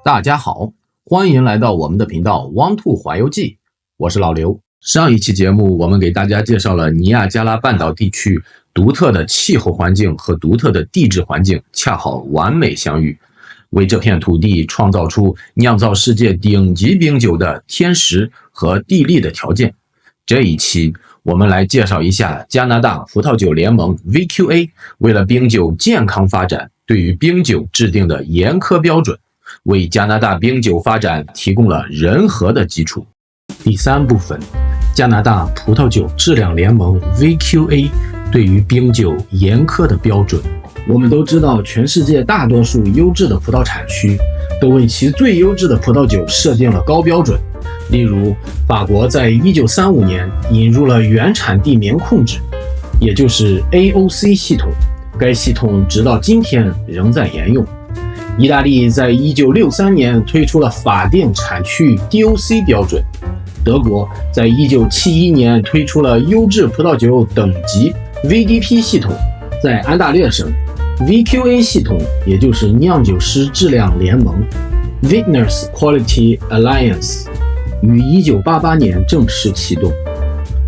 大家好，欢迎来到我们的频道 One Two 环游记，我是老刘。上一期节目我们给大家介绍了尼亚加拉半岛地区独特的气候环境和独特的地质环境恰好完美相遇，为这片土地创造出酿造世界顶级冰酒的天时和地利的条件。这一期我们来介绍一下加拿大葡萄酒联盟 VQA 为了冰酒健康发展对于冰酒制定的严苛标准，为加拿大冰酒发展提供了人和的基础。第三部分，加拿大葡萄酒质量联盟 VQA 对于冰酒严苛的标准。我们都知道，全世界大多数优质的葡萄产区都为其最优质的葡萄酒设定了高标准。例如，法国在1935年引入了原产地名控制，也就是 AOC 系统，该系统直到今天仍在沿用。意大利在1963年推出了法定产区 DOC 标准，德国在1971年推出了优质葡萄酒等级 VDP 系统，在安大略省 VQA 系统，也就是酿酒师质量联盟 Vintners Quality Alliance 于1988年正式启动。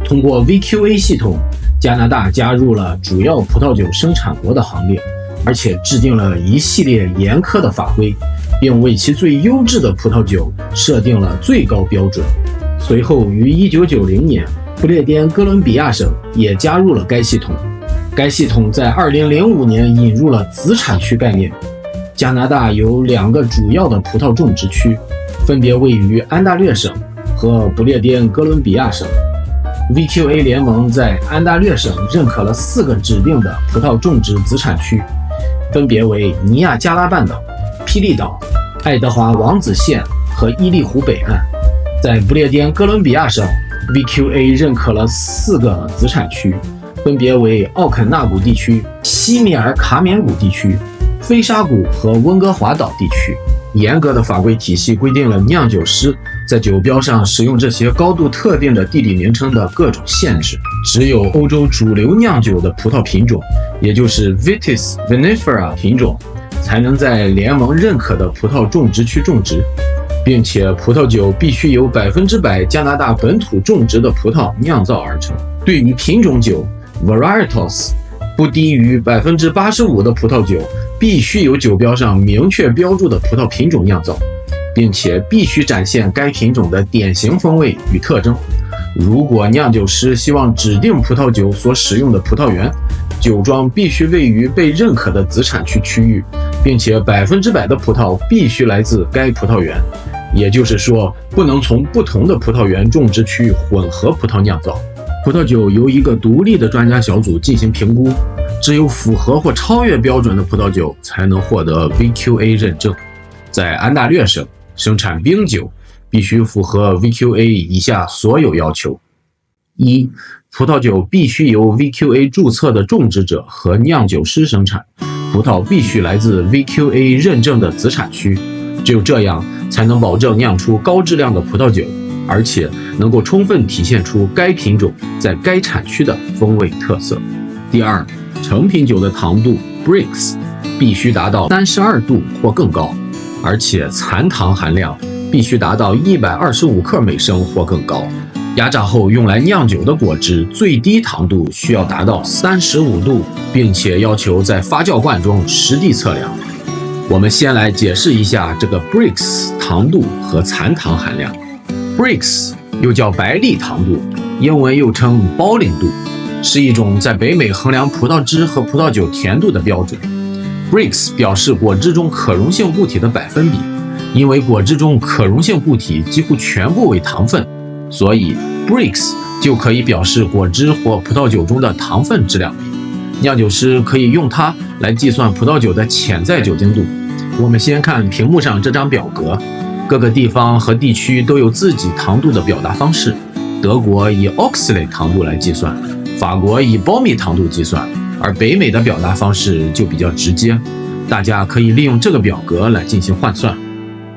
通过 VQA 系统，加拿大加入了主要葡萄酒生产国的行列，而且制定了一系列严苛的法规，并为其最优质的葡萄酒设定了最高标准。随后于1990年，不列颠哥伦比亚省也加入了该系统。该系统在2005年引入了子产区概念。加拿大有2个主要的葡萄种植区，分别位于安大略省和不列颠哥伦比亚省。VQA 联盟在安大略省认可了4个指定的葡萄种植子产区，分别为尼亚加拉半岛、霹雳岛、爱德华王子县和伊利湖北岸。在不列颠哥伦比亚省 ，VQA 认可了4个子产区，分别为奥肯纳谷地区、西米尔卡缅谷地区、菲沙谷和温哥华岛地区。严格的法规体系规定了酿酒师在酒标上使用这些高度特定的地理名称的各种限制。只有欧洲主流酿酒的葡萄品种，也就是 Vitis vinifera 品种，才能在联盟认可的葡萄种植区种植，并且葡萄酒必须由100%加拿大本土种植的葡萄酿造而成。对于品种酒 Varietos， 不低于85%的葡萄酒必须由酒标上明确标注的葡萄品种酿造，并且必须展现该品种的典型风味与特征。如果酿酒师希望指定葡萄酒所使用的葡萄园，酒庄必须位于被认可的子产区区域，并且100%的葡萄必须来自该葡萄园。也就是说，不能从不同的葡萄园种植区混合葡萄酿造。葡萄酒由一个独立的专家小组进行评估，只有符合或超越标准的葡萄酒才能获得 VQA 认证。在安大略省生产冰酒必须符合 VQA 以下所有要求： 1. 葡萄酒必须由 VQA 注册的种植者和酿酒师生产，葡萄必须来自 VQA 认证的子产区，只有这样才能保证酿出高质量的葡萄酒，而且能够充分体现出该品种在该产区的风味特色。第2，成品酒的糖度 Brix 必须达到32度或更高，而且残糖含量必须达到125克每升或更高。压榨后用来酿酒的果汁最低糖度需要达到35度，并且要求在发酵罐中实地测量。我们先来解释一下这个 Brix 糖度和残糖含量。Brix 又叫白粒糖度，英文又称 Bolling 度，是一种在北美衡量葡萄汁和葡萄酒甜度的标准。Brix 表示果汁中可溶性固体的百分比，因为果汁中可溶性固体几乎全部为糖分，所以 Brix 就可以表示果汁或葡萄酒中的糖分质量比。酿酒师可以用它来计算葡萄酒的潜在酒精度。我们先看屏幕上这张表格，各个地方和地区都有自己糖度的表达方式。德国以 Oxalate 糖度来计算，法国以 Balmy 糖度计算，而北美的表达方式就比较直接，大家可以利用这个表格来进行换算。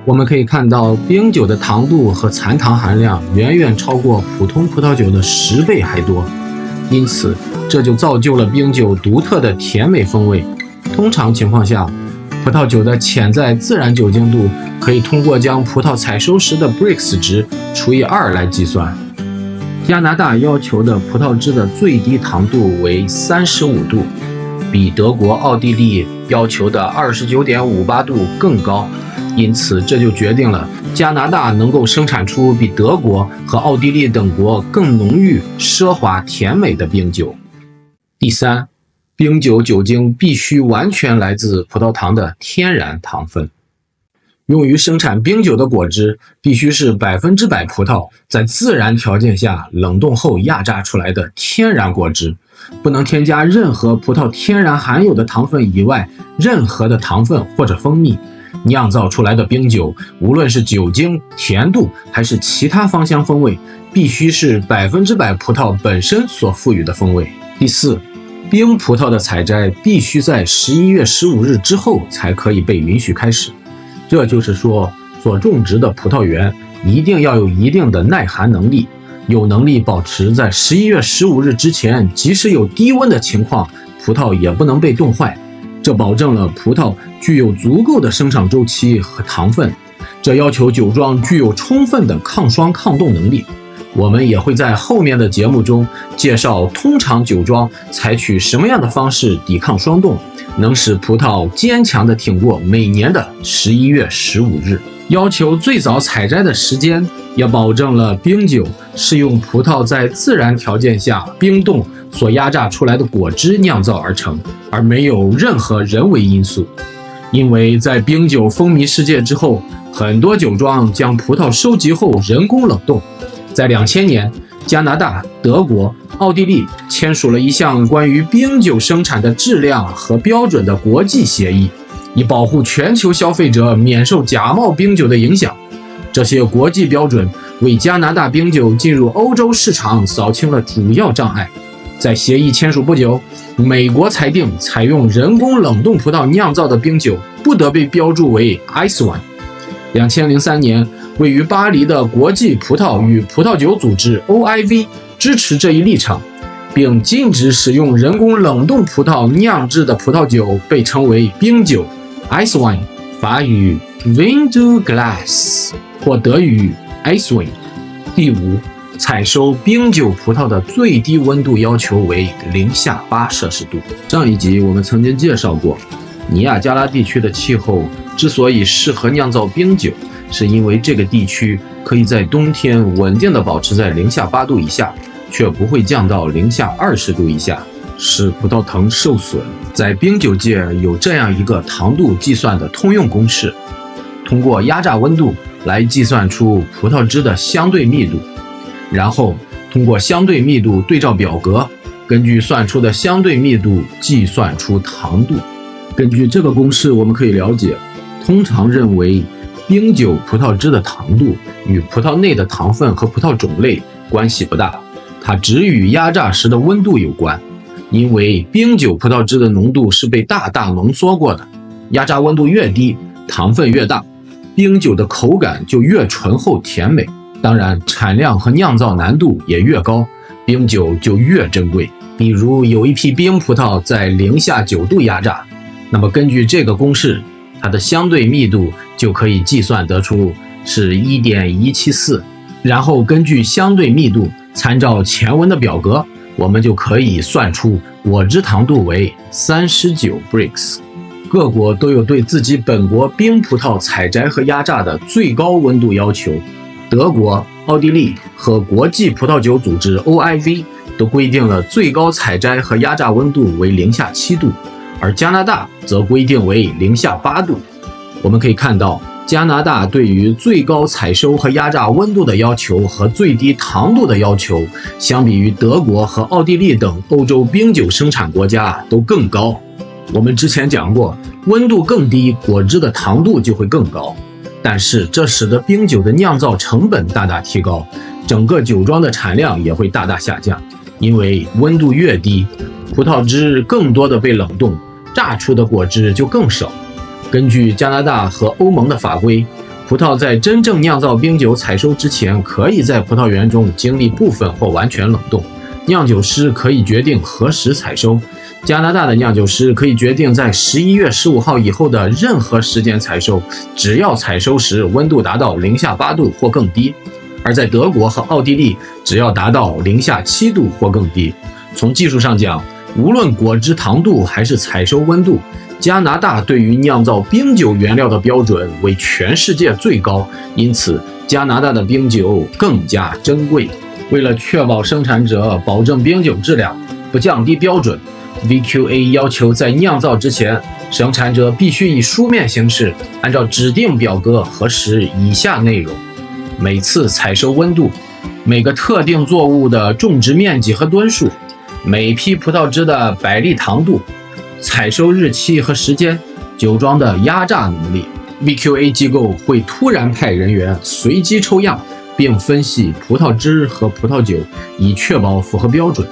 我们可以看到，冰酒的糖度和残糖含量远远超过普通葡萄酒的10倍还多，因此这就造就了冰酒独特的甜美风味。通常情况下，葡萄酒的潜在自然酒精度可以通过将葡萄采收时的 Brix 值除以2来计算。加拿大要求的葡萄汁的最低糖度为35度，比德国、奥地利要求的29.58度更高，因此这就决定了加拿大能够生产出比德国和奥地利等国更浓郁、奢华、甜美的冰酒。第三，冰酒酒精必须完全来自葡萄糖的天然糖分。用于生产冰酒的果汁必须是100%葡萄在自然条件下冷冻后压榨出来的天然果汁，不能添加任何葡萄天然含有的糖分以外任何的糖分或者蜂蜜。酿造出来的冰酒，无论是酒精、甜度还是其他芳香风味，必须是100%葡萄本身所赋予的风味。第四，冰葡萄的采摘必须在11月15日之后才可以被允许开始。这就是说，所种植的葡萄园一定要有一定的耐寒能力，有能力保持在11月15日之前，即使有低温的情况，葡萄也不能被冻坏。这保证了葡萄具有足够的生长周期和糖分，这要求酒庄具有充分的抗霜抗冻能力。我们也会在后面的节目中介绍通常酒庄采取什么样的方式抵抗霜冻，能使葡萄坚强地挺过每年的11月15日。要求最早采摘的时间，也保证了冰酒是用葡萄在自然条件下冰冻所压榨出来的果汁酿造而成，而没有任何人为因素。因为在冰酒风靡世界之后，很多酒庄将葡萄收集后人工冷冻。在2000年，加拿大、德国、奥地利签署了一项关于冰酒生产的质量和标准的国际协议，以保护全球消费者免受假冒冰酒的影响。这些国际标准为加拿大冰酒进入欧洲市场扫清了主要障碍。在协议签署不久，美国裁定采用人工冷冻葡萄酿造的冰酒不得被标注为 Ice Wine。2003年，位于巴黎的国际葡萄与葡萄酒组织 OIV 支持这一立场，并禁止使用人工冷冻葡萄酿制的葡萄酒被称为冰酒 Ice Wine， 法语 Vin du Glace 或德语 Eiswein。 第五，采收冰酒葡萄的最低温度要求为-8摄氏度。上一集我们曾经介绍过，尼亚加拉地区的气候之所以适合酿造冰酒，是因为这个地区可以在冬天稳定地保持在-8度以下，却不会降到-20度以下，使葡萄藤受损。在冰酒界有这样一个糖度计算的通用公式，通过压榨温度来计算出葡萄汁的相对密度，然后通过相对密度对照表格，根据算出的相对密度计算出糖度。根据这个公式，我们可以了解，通常认为冰酒葡萄汁的糖度与葡萄内的糖分和葡萄种类关系不大，它只与压榨时的温度有关。因为冰酒葡萄汁的浓度是被大大浓缩过的，压榨温度越低，糖分越大，冰酒的口感就越醇厚甜美。当然，产量和酿造难度也越高，冰酒就越珍贵。比如有一批冰葡萄在-9度压榨，那么根据这个公式，它的相对密度就可以计算得出是 1.174， 然后根据相对密度参照前文的表格，我们就可以算出果汁糖度为39 Brix。 各国都有对自己本国冰葡萄采摘和压榨的最高温度要求，德国、奥地利和国际葡萄酒组织 OIV 都规定了最高采摘和压榨温度为-7度，而加拿大则规定为-8度。我们可以看到，加拿大对于最高采收和压榨温度的要求和最低糖度的要求，相比于德国和奥地利等欧洲冰酒生产国家都更高。我们之前讲过，温度更低，果汁的糖度就会更高，但是这使得冰酒的酿造成本大大提高，整个酒庄的产量也会大大下降。因为温度越低，葡萄汁更多的被冷冻，榨出的果汁就更少。根据加拿大和欧盟的法规，葡萄在真正酿造冰酒采收之前，可以在葡萄园中经历部分或完全冷冻。酿酒师可以决定何时采收，加拿大的酿酒师可以决定在11月15号以后的任何时间采收，只要采收时温度达到零下8度或更低；而在德国和奥地利，只要达到零下7度或更低。从技术上讲，无论果汁糖度还是采收温度，加拿大对于酿造冰酒原料的标准为全世界最高，因此加拿大的冰酒更加珍贵。为了确保生产者保证冰酒质量，不降低标准， VQA 要求在酿造之前，生产者必须以书面形式按照指定表格核实以下内容：每次采收温度，每个特定作物的种植面积和吨数，每批葡萄汁的百利糖度，采收日期和时间，酒庄的压榨能力。VQA 机构会突然派人员随机抽样，并分析葡萄汁和葡萄酒，以确保符合标准。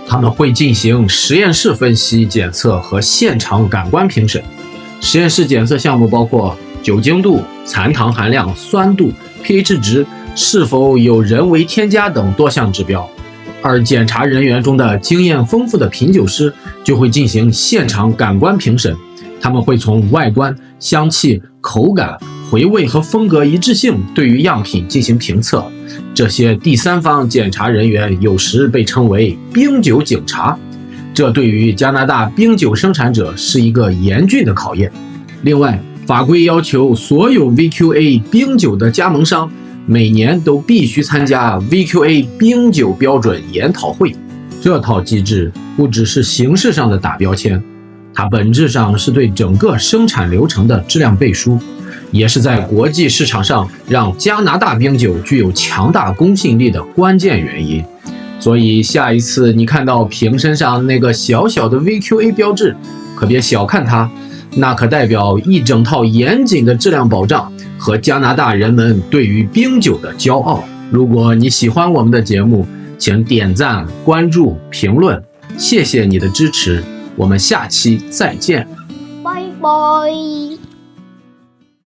他们会进行实验室分析检测和现场感官评审。实验室检测项目包括酒精度、残糖含量、酸度、pH 值，是否有人为添加等多项指标。而检查人员中的经验丰富的品酒师就会进行现场感官评审，他们会从外观、香气、口感、回味和风格一致性对于样品进行评测。这些第三方检查人员有时被称为冰酒警察，这对于加拿大冰酒生产者是一个严峻的考验。另外，法规要求所有 VQA 冰酒的加盟商每年都必须参加 VQA 冰酒标准研讨会。这套机制不只是形式上的打标签，它本质上是对整个生产流程的质量背书，也是在国际市场上让加拿大冰酒具有强大公信力的关键原因。所以下一次你看到瓶身上那个小小的 VQA 标志，可别小看它，那可代表一整套严谨的质量保障和加拿大人们对于冰酒的骄傲。如果你喜欢我们的节目，请点赞、关注、评论，谢谢你的支持，我们下期再见，拜拜。